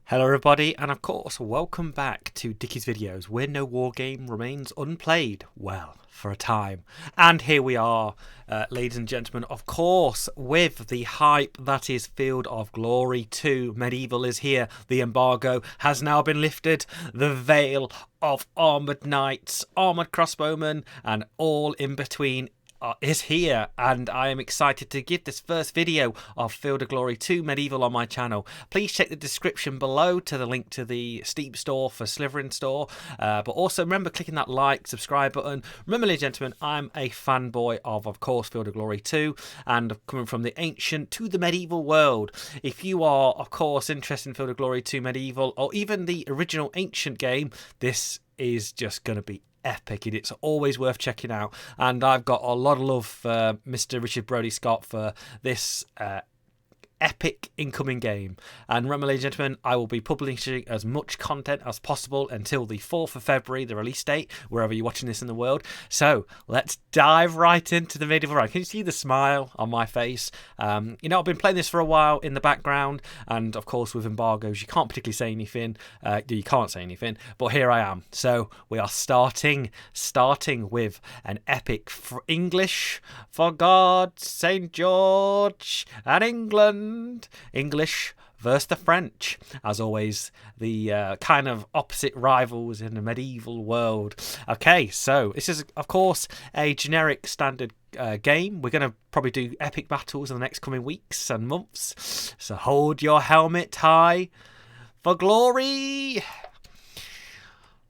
Hello everybody, and of course welcome back to Dickie's Videos, where no war game remains unplayed, well, for a time. And here we are, ladies and gentlemen, of course, with the hype that is Field of Glory 2. Medieval is here, the embargo has now been lifted, the veil of armoured knights, armoured crossbowmen, and all in between is here, and I am excited to give this first video of Field of Glory 2 Medieval on my channel. Please check the description below to the link to the Steam store for Slitherine store, but also remember clicking that like, subscribe button. Remember, ladies and gentlemen, I'm a fanboy of course, Field of Glory 2, and coming from the ancient to the medieval world. If you are, of course, interested in Field of Glory 2 Medieval, or even the original ancient game, this is just going to be epic, and it's always worth checking out. And I've got a lot of love for Mr. Richard Brodie Scott for this epic incoming game. And remember, ladies and gentlemen, I will be publishing as much content as possible until the 4th of February, the release date, wherever you're watching this in the world. So let's dive right into the medieval round. Can you see the smile on my face? You know, I've been playing this for a while in the background, and of course with embargoes you can't particularly say anything. You can't say anything, but here I am. So we are starting with an epic English for God, St. George, and England. English versus the French. As always, the kind of opposite rivals in the medieval world. Okay, so this is, of course, a generic standard game. We're going to probably do epic battles in the next coming weeks and months. So hold your helmet high for glory.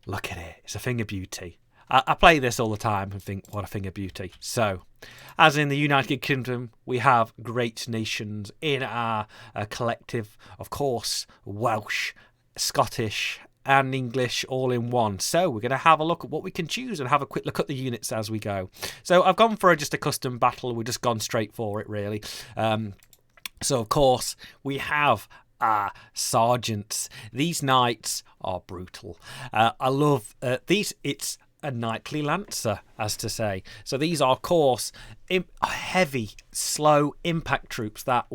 Look at it. It's a thing of beauty. I play this all the time and think, what a thing of beauty. So, as in the United Kingdom, we have great nations in our collective, of course, Welsh, Scottish, and English all in one. So we're going to have a look at what we can choose and have a quick look at the units as we go. So I've gone for just a custom battle. We've just gone straight for it, really. So, of course, we have sergeants. These knights are brutal. I love these. It's a knightly lancer, as to say. So these are, of course, heavy, slow impact troops that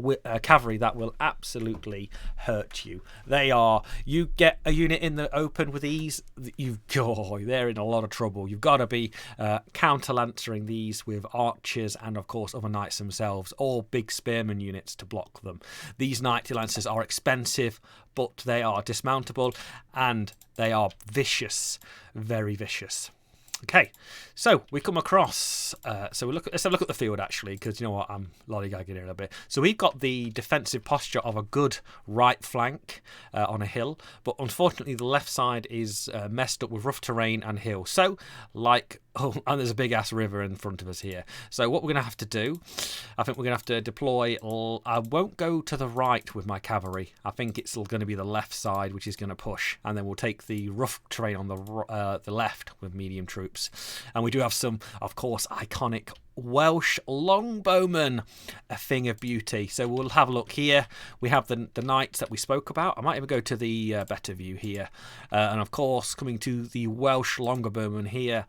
cavalry that will absolutely hurt you. They are. You get a unit in the open with these, they're in a lot of trouble. You've got to be counter-lancering these with archers and, of course, other knights themselves, or big spearman units to block them. These knightly lancers are expensive, but they are dismountable and they are vicious, very vicious. Okay, so we come across, let's have a look at the field, actually, because you know what, I'm lollygagging here a bit. So we've got the defensive posture of a good right flank on a hill, but unfortunately the left side is messed up with rough terrain and hills. So, and there's a big ass river in front of us here. So what we're going to have to do, I think we're going to have to deploy, I won't go to the right with my cavalry. I think it's going to be the left side which is going to push, and then we'll take the rough terrain on the left with medium troops. And we do have some, of course, iconic Welsh Longbowmen, a thing of beauty. So we'll have a look here. We have the knights that we spoke about. I might even go to the better view here. And of course, coming to the Welsh Longbowmen here.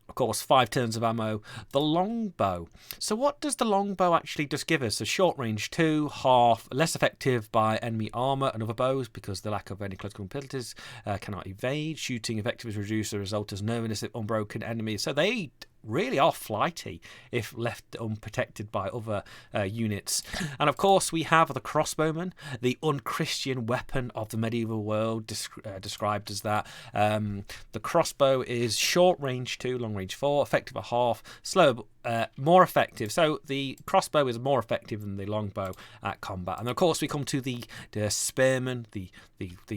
Of course, 5 turns of ammo. The longbow. So what does the longbow actually just give us? A short range 2, half, less effective by enemy armor and other bows because the lack of any close abilities cannot evade. Shooting effective is reduced as a result of nervousness of unbroken enemies. So they really are flighty if left unprotected by other units. And of course we have the crossbowman, the unchristian weapon of the medieval world, described as that. The crossbow is short range 2, long range 4, effective a half, slow, more effective. So the crossbow is more effective than the longbow at combat. And of course we come to the spearman, the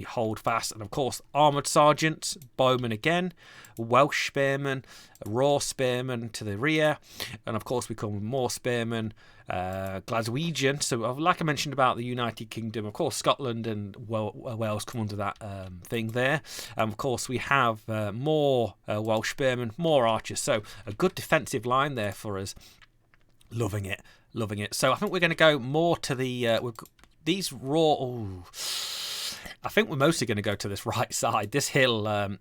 hold fast, and of course armoured sergeants, bowmen again, Welsh spearmen, raw spearmen to the rear, and of course we come with more spearmen, Glaswegian. So like I mentioned about the United Kingdom, of course Scotland and Wales come under that thing there. Of course we have more Welsh spearmen, more archers, so a good defensive line there for us. Loving it. So I think we're going to go more to the these raw. I think we're mostly going to go to this right side. This hill,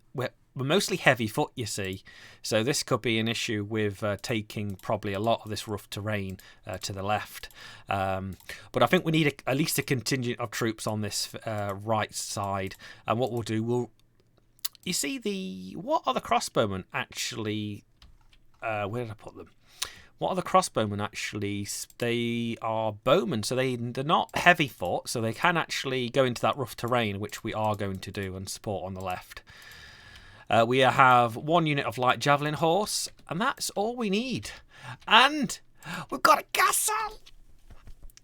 mostly heavy foot, you see. So this could be an issue with taking probably a lot of this rough terrain to the left. But I think we need at least a contingent of troops on this right side. And what we'll do, you see what are the crossbowmen actually? Where did I put them? What are the crossbowmen actually? They are bowmen, so they're not heavy foot, so they can actually go into that rough terrain, which we are going to do and support on the left. We have 1 unit of light javelin horse, and that's all we need. And we've got a castle!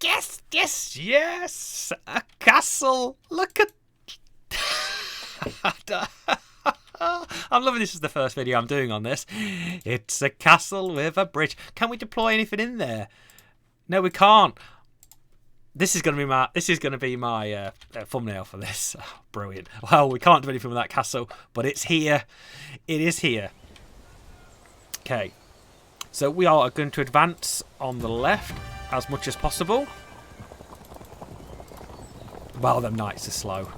Yes, yes, yes! A castle! Look at... I'm loving this is the first video I'm doing on this. It's a castle with a bridge. Can we deploy anything in there? No, we can't. This is going to be my thumbnail for this. Oh, brilliant. Well, we can't do anything with that castle, but it's here. It is here. Okay. So we are going to advance on the left as much as possible. Well, them knights are slow.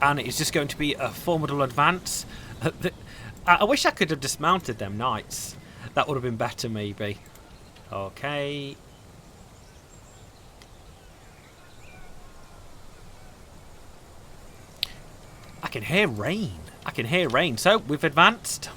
And it's just going to be a formidable advance. I wish I could have dismounted them knights. That would have been better, maybe. Okay. I can hear rain. I can hear rain. So, we've advanced.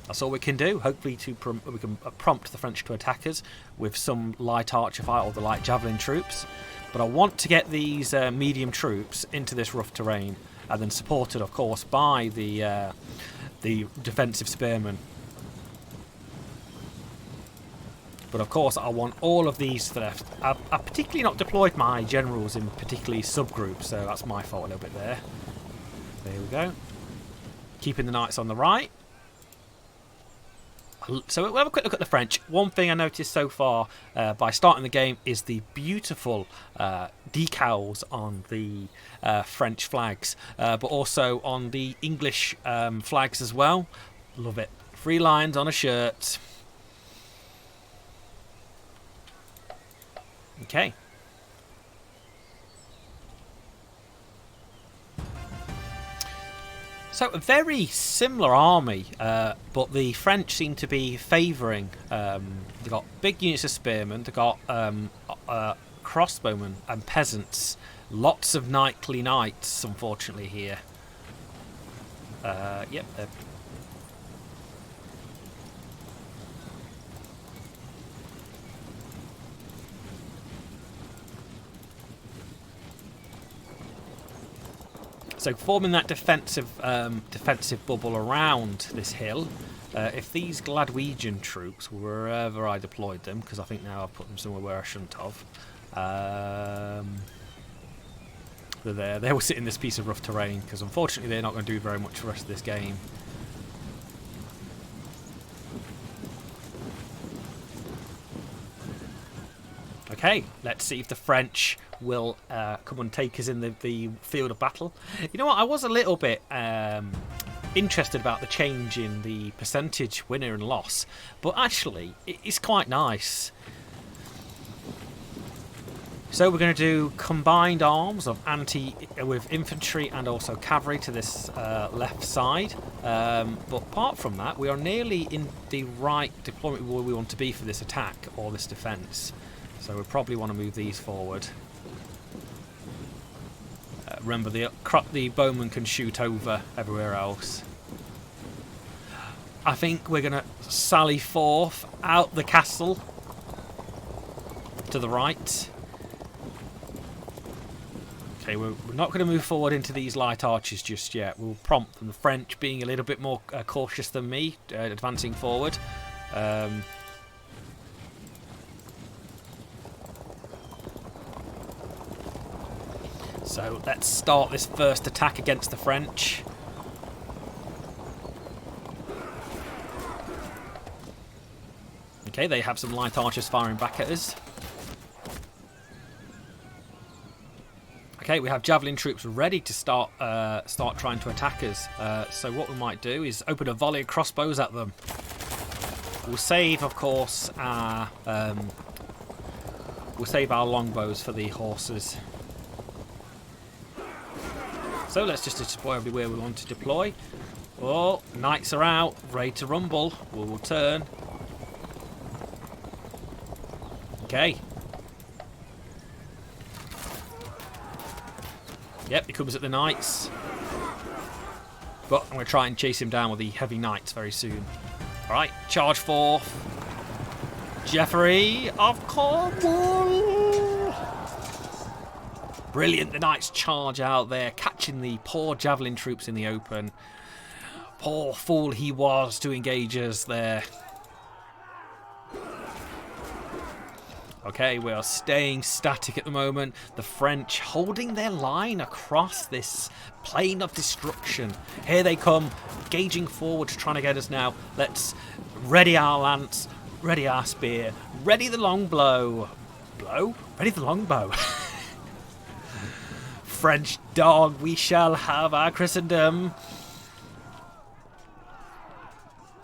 That's all we can do. Hopefully we can prompt the French to attack us with some light archer fire or the light javelin troops. But I want to get these medium troops into this rough terrain, and then supported, of course, by the defensive spearmen. But of course, I want all of these left. I've particularly not deployed my generals in particularly subgroups, so that's my fault a little bit there. There we go. Keeping the knights on the right. So we'll have a quick look at the French. One thing I noticed so far by starting the game is the beautiful decals on the French flags, but also on the English flags as well. Love it. 3 lions on a shirt. Okay. So a very similar army, but the French seem to be favouring. They've got big units of spearmen, they've got crossbowmen and peasants. Lots of knightly knights, unfortunately, here. Yep. So forming that defensive bubble around this hill. If these Gladwegian troops, wherever I deployed them, because I think now I've put them somewhere where I shouldn't have, they're there. They will sit in this piece of rough terrain, because unfortunately they're not going to do very much for the rest of this game. Okay, let's see if the French will come and take us in the field of battle. You know what, I was a little bit interested about the change in the percentage winner and loss, but actually it's quite nice. So we're going to do combined arms of with infantry and also cavalry to this left side. But apart from that, we are nearly in the right deployment where we want to be for this attack or this defence. So we probably want to move these forward. Remember, the bowman can shoot over everywhere else. I think we're going to sally forth out the castle to the right. Okay, we're not going to move forward into these light archers just yet. We'll prompt them, the French being a little bit more cautious than me, advancing forward. So let's start this first attack against the French. Okay, they have some light archers firing back at us. Okay, we have javelin troops ready to start trying to attack us. So what we might do is open a volley of crossbows at them. We'll save, of course, our longbows for the horses. So let's just deploy everywhere we want to deploy. Oh, knights are out, ready to rumble. We'll turn. Okay. Yep, he comes at the knights. But I'm going to try and chase him down with the heavy knights very soon. Alright, charge forth. Geoffrey of Cornwall. Brilliant, the knights charge out there, catching the poor javelin troops in the open. Poor fool he was to engage us there. Okay, we are staying static at the moment. The French holding their line across this plain of destruction. Here they come, gauging forward, trying to get us now. Let's ready our lance, ready our spear, ready the longbow. Ready the longbow. French dog, we shall have our Christendom.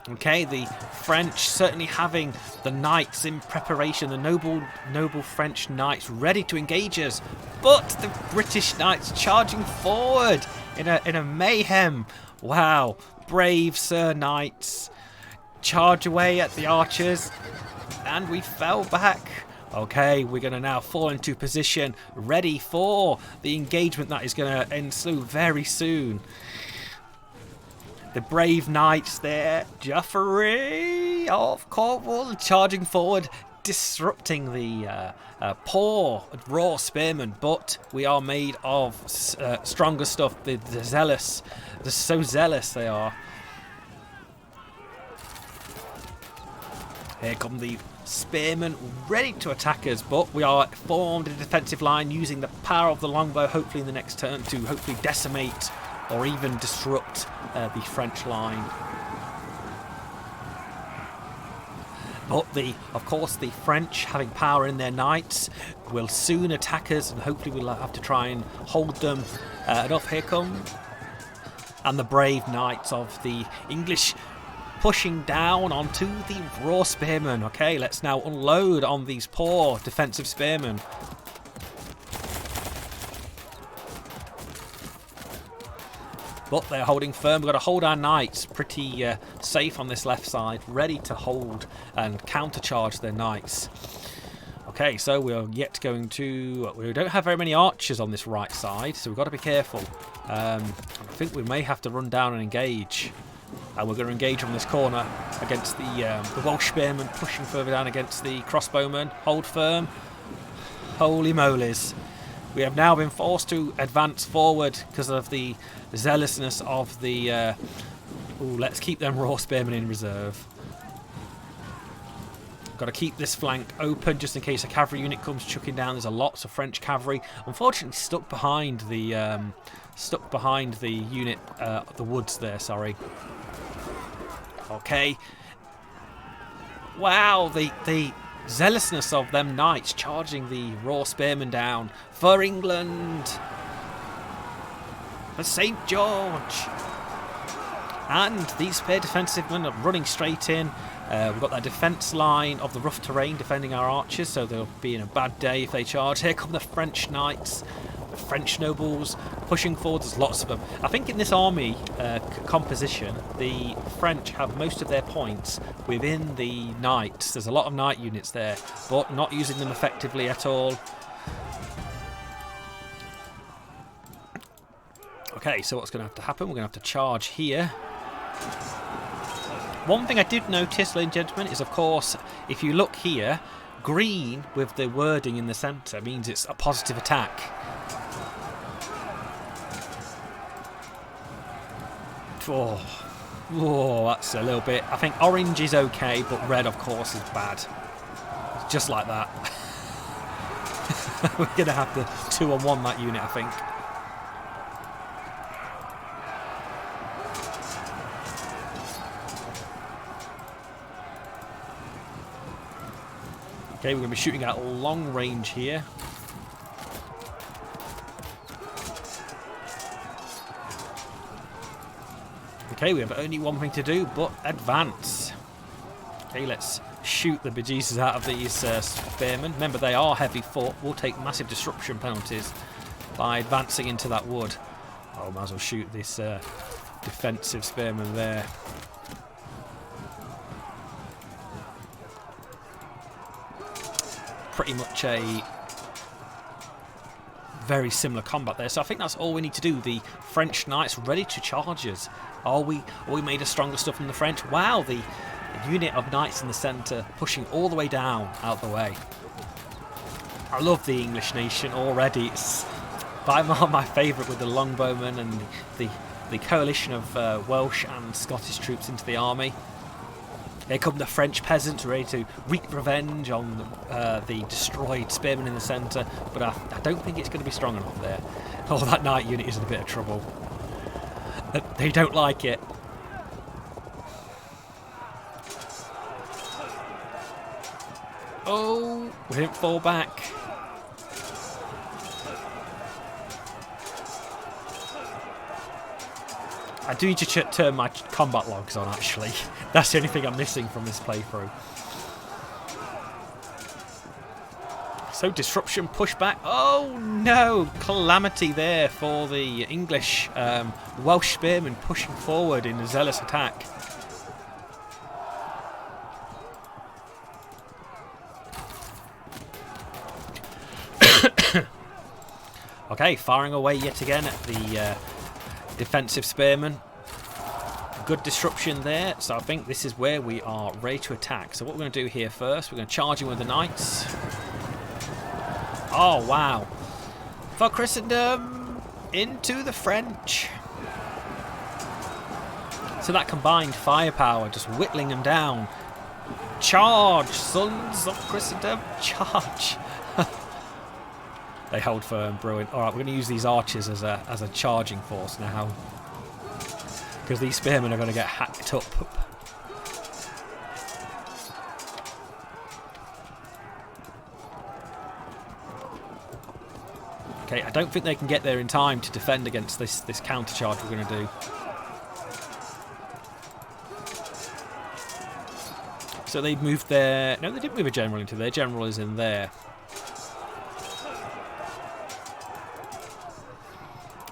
Okay, the French certainly having the knights in preparation, the noble French knights ready to engage us, but the British knights charging forward in a mayhem. Wow, brave Sir Knights charge away at the archers, and we fell back. Okay, we're going to now fall into position, ready for the engagement that is going to ensue very soon. The brave knights there, Geoffrey of Cornwall, charging forward, disrupting the poor raw spearmen. But we are made of stronger stuff. The zealous, they're so zealous they are. Here come the spearmen, ready to attack us. But we are formed in a defensive line, using the power of the longbow, hopefully in the next turn, to hopefully decimate or even disrupt the French line. But of course, the French, having power in their knights, will soon attack us, and hopefully we'll have to try and hold them enough. Here come, and the brave knights of the English pushing down onto the raw spearmen. Okay, let's now unload on these poor defensive spearmen. But they're holding firm. We've got to hold our knights pretty safe on this left side, ready to hold and countercharge their knights. Okay, so we're yet going to... We don't have very many archers on this right side, so we've got to be careful. I think we may have to run down and engage. And we're going to engage on this corner against the Welsh spearmen, pushing further down against the crossbowmen. Hold firm. Holy molies. We have now been forced to advance forward because of the zealousness of the... let's keep them raw spearmen in reserve. Got to keep this flank open just in case a cavalry unit comes chucking down. There's lots of French cavalry, unfortunately stuck behind the unit, the woods there. Sorry. Okay. Wow, the zealousness of them knights charging the raw spearmen down for England, for St. George. And these spear defensive men are running straight in. We've got that defence line of the rough terrain defending our archers, so they'll be in a bad day if they charge. Here come the French knights, the French nobles pushing forward. There's lots of them. I think in this army composition, the French have most of their points within the knights. There's a lot of knight units there, but not using them effectively at all. Okay, so what's going to have to happen? We're going to have to charge here. One thing I did notice, ladies and gentlemen, is of course, if you look here, green with the wording in the centre means it's a positive attack. Oh, that's a little bit... I think orange is okay, but red, of course, is bad. Just like that. We're going to have to 2-on-1 that unit, I think. Okay, we're going to be shooting at long range here. Okay, we have only one thing to do but advance. Okay, let's shoot the bejesus out of these spearmen. Remember, they are heavy foot. We'll take massive disruption penalties by advancing into that wood. Oh, might as well shoot this defensive spearman there. Pretty much a very similar combat there. So I think that's all we need to do. The French knights ready to charge us. Are we made us stronger stuff than the French? Wow, the unit of knights in the centre pushing all the way down out the way. I love the English nation already. It's by far my favourite, with the Longbowmen and the coalition of Welsh and Scottish troops into the army. Here come the French peasants ready to wreak revenge on the destroyed spearmen in the centre, but I don't think it's going to be strong enough there. Oh, that knight unit is in a bit of trouble. They don't like it. Oh, we didn't fall back. I do need to turn my combat logs on, actually. That's the only thing I'm missing from this playthrough. So, disruption, pushback. Oh no! Calamity there for the English Welsh spearmen pushing forward in a zealous attack. Okay, firing away yet again at the defensive spearmen. Good disruption there, so I think this is where we are ready to attack. So what we're going to do here first, we're going to charge in with the knights. Oh wow, for Christendom, into the French. So that combined firepower, just whittling them down. Charge, sons of Christendom, charge. They hold firm, brilliant. Alright, we're going to use these archers as a charging force now, because these spearmen are going to get hacked up. Okay, I don't think they can get there in time to defend against this counter charge we're going to do. So they've moved their... No, they didn't move a general into there. General is in there.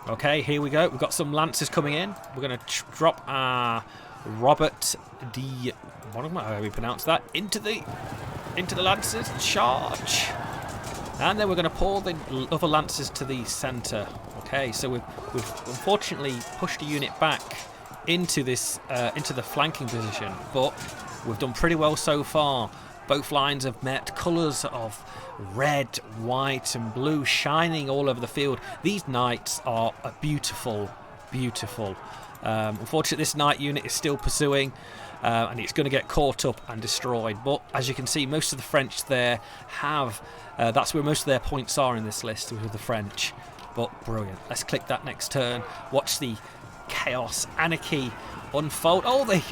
Okay, here we go. We've got some lancers coming in. We're going to drop our Robert D... What am I? How do we pronounce that? Into the lancers. Charge. And then we're going to pull the other lancers to the centre. Okay, so we've unfortunately pushed a unit back into this into the flanking position, but we've done pretty well so far. Both lines have met. Colours of red, white and blue shining all over the field. These knights are beautiful, beautiful. Unfortunately, this knight unit is still pursuing, and it's going to get caught up and destroyed. But as you can see, most of the French there have... that's where most of their points are in this list, with the French. But brilliant. Let's click that next turn. Watch the chaos, anarchy unfold. Oh, they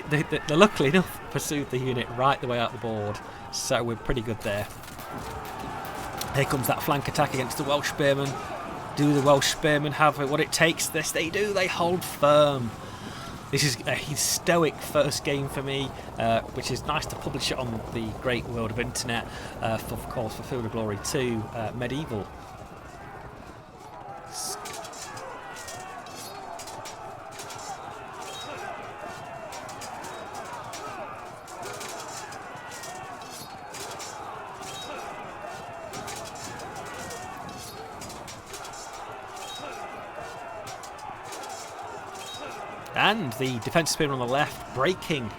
luckily enough pursued the unit right the way out the board. So we're pretty good there. Here comes that flank attack against the Welsh spearmen. Do the Welsh spearmen have what it takes? This they do. They hold firm. This is a stoic first game for me, which is nice to publish it on the great world of internet, of course, for Field of Glory 2 Medieval. And the defensive spearman on the left breaking.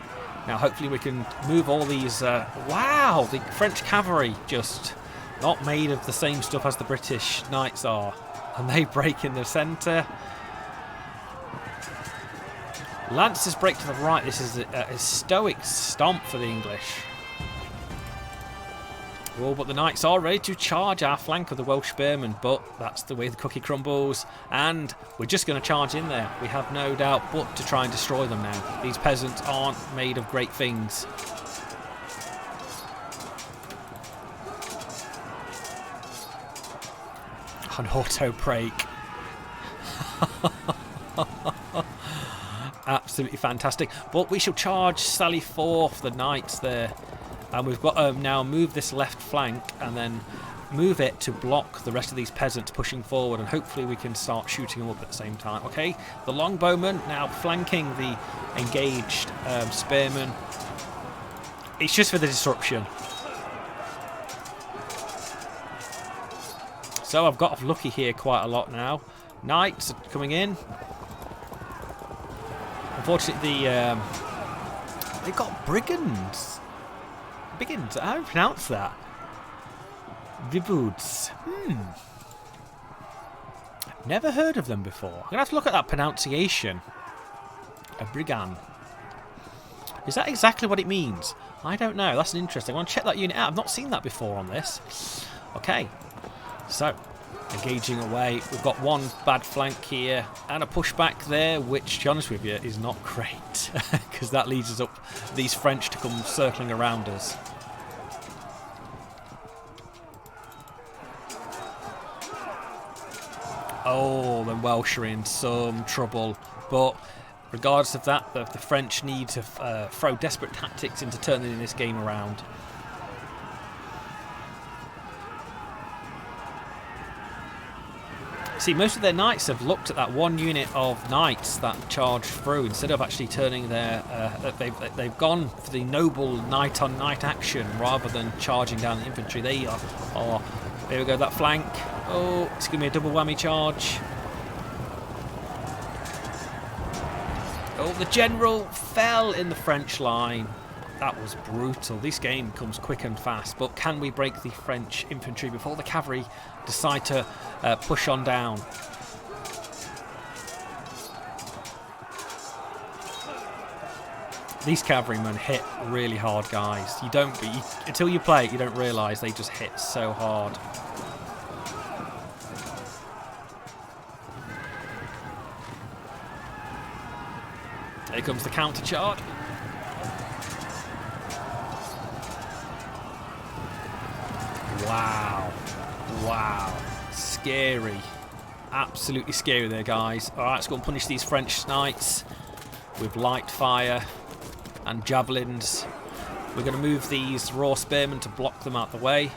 Now hopefully we can move all these... wow! The French cavalry just not made of the same stuff as the British knights are. And they break in the centre. Lancers break to the right. This is a stoic stomp for the English. Well, but the knights are ready to charge our flank of the Welsh spearmen, but that's the way the cookie crumbles, and we're just going to charge in there. We have no doubt but to try and destroy them now. These peasants aren't made of great things. An auto break. Absolutely fantastic. But we shall charge sally forth the knights there. And we've got to now move this left flank and then move it to block the rest of these peasants pushing forward, and hopefully we can start shooting them up at the same time. Okay, the Longbowmen now flanking the engaged spearmen. It's just for the disruption. So I've got lucky here quite a lot now. Knights are coming in. Unfortunately, they've got brigands. Brigands, how do you pronounce that? Vibuds. Never heard of them before. I'm going to have to look at that pronunciation. A brigand. Is that exactly what it means? I don't know. That's interesting. I want to check that unit out. I've not seen that before on this. Okay. So, engaging away. We've got one bad flank here and a pushback there, which, to be honest with you, is not great. Because that leads us up these French to come circling around us. Oh, the Welsh are in some trouble. But regardless of that, the French need to throw desperate tactics into turning this game around. See, most of their knights have looked at that one unit of knights that charged through instead of actually turning their... they've gone for the noble knight-on-knight action rather than charging down the infantry. They are... Oh, there we go, that flank. Oh, it's going to be a double whammy charge. Oh, the general fell in the French line. That was brutal. This game comes quick and fast, but can we break the French infantry before the cavalry decide to push on down? These cavalrymen hit really hard, guys. Until you play it, you don't realise they just hit so hard. Here comes the counter charge. Wow. Wow. Scary. Absolutely scary there, guys. Alright, let's go and punish these French knights with light fire and javelins. We're going to move these raw spearmen to block them out the way.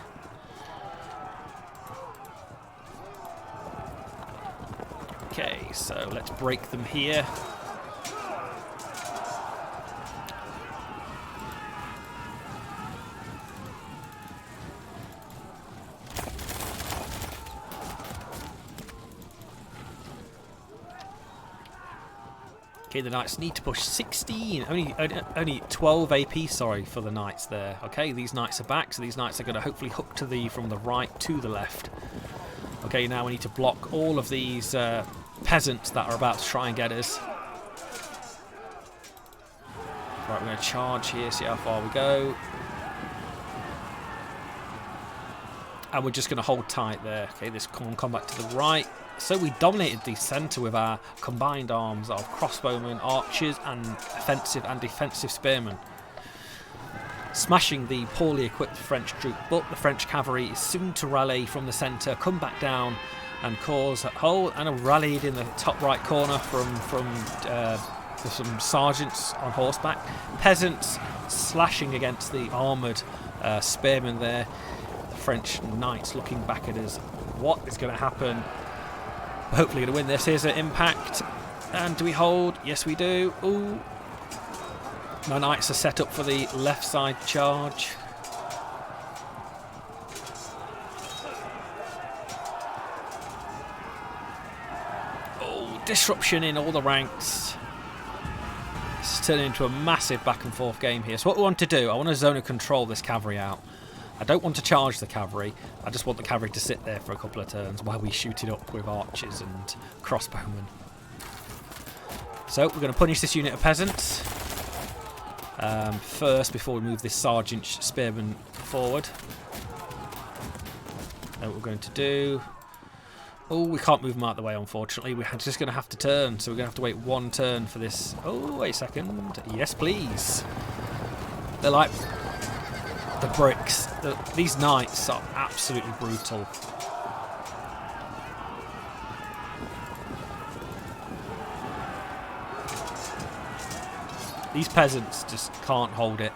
Okay, so let's break them here. Okay, the knights need to push 16. Only 12 AP, sorry, for the knights there. Okay, these knights are back, so these knights are going to hopefully hook to from the right to the left. Okay, now we need to block all of these peasants that are about to try and get us. Right, we're going to charge here, see how far we go. And we're just going to hold tight there. Okay, this come back to the right. So we dominated the centre with our combined arms of crossbowmen, archers, and offensive and defensive spearmen, smashing the poorly equipped French troop. But the French cavalry is soon to rally from the centre, come back down, and cause a hole. And are rallied in the top right corner from some sergeants on horseback, peasants slashing against the armoured spearmen there. The French knights looking back at us. What is going to happen? We're hopefully going to win this. Here's an impact. And do we hold? Yes, we do. Ooh. My knights are set up for the left side charge. Oh, disruption in all the ranks. It's turning into a massive back and forth game here. So what we want to do, I want to zone of control this cavalry out. I don't want to charge the cavalry. I just want the cavalry to sit there for a couple of turns while we shoot it up with archers and crossbowmen. So we're going to punish this unit of peasants first before we move this sergeant spearman forward. Then what we're going to do... Oh, we can't move them out of the way, unfortunately. We're just going to have to turn, so we're going to have to wait one turn for this. Oh, wait a second. Yes, please. They're like... the bricks. These knights are absolutely brutal. These peasants just can't hold it.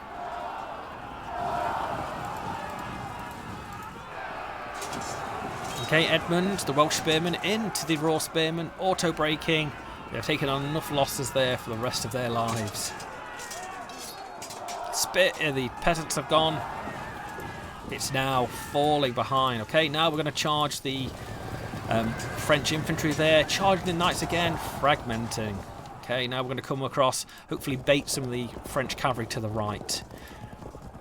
Okay, Edmund, the Welsh spearman, into the raw spearman, auto-braking. They have taken on enough losses there for the rest of their lives. The peasants have gone. It's now falling behind. Okay, now we're going to charge the French infantry there. Charging the knights again, fragmenting. Okay, now we're going to come across, hopefully bait some of the French cavalry to the right.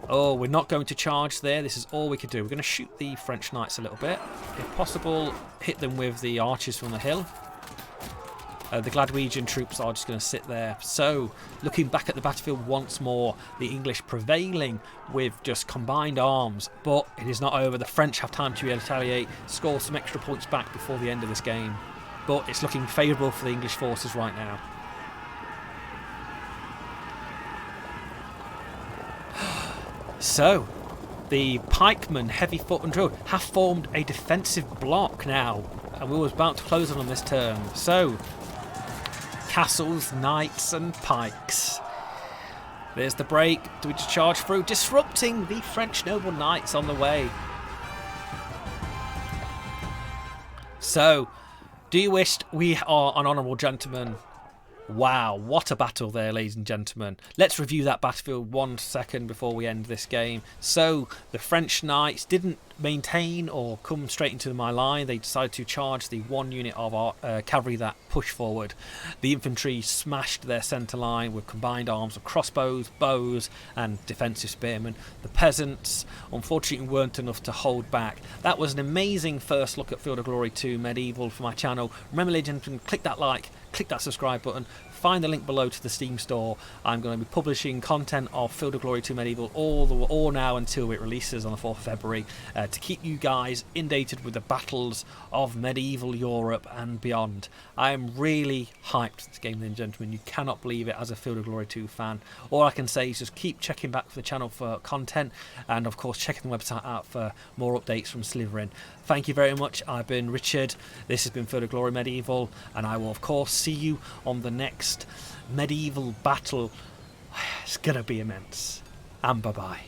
Oh, we're not going to charge there. This is all we can do. We're going to shoot the French knights a little bit. If possible, hit them with the archers from the hill. The Gladwegian troops are just going to sit there. So, looking back at the battlefield once more, the English prevailing with just combined arms. But it is not over. The French have time to retaliate, score some extra points back before the end of this game. But it's looking favourable for the English forces right now. So, the pikemen, heavy foot and drill, have formed a defensive block now. And we were about to close on this turn. So, castles, knights and pikes. There's the break. Do we just charge through? Disrupting the French noble knights on the way. So, do you wish we are an honourable gentleman? Wow, what a battle there, ladies and gentlemen. Let's review that battlefield 1 second before we end this game. So, the French knights didn't maintain or come straight into my line. They decided to charge the one unit of our cavalry that pushed forward. The infantry smashed their centre line with combined arms of crossbows, bows and defensive spearmen. The peasants unfortunately weren't enough to hold back. That was an amazing first look at Field of Glory 2 Medieval for my channel. Remember, ladies and gentlemen, click that like, click that subscribe button, find the link below to the Steam store. I'm going to be publishing content of Field of Glory 2 Medieval all now until it releases on the 4th of February to keep you guys inundated with the battles of medieval Europe and beyond. I am really hyped for this game, ladies and gentlemen. You cannot believe it as a Field of Glory 2 fan. All I can say is just keep checking back for the channel for content and of course checking the website out for more updates from Slitherine. Thank you very much. I've been Richard. This has been Field of Glory Medieval and I will of course see you on the next medieval battle. It's gonna be immense. And bye bye.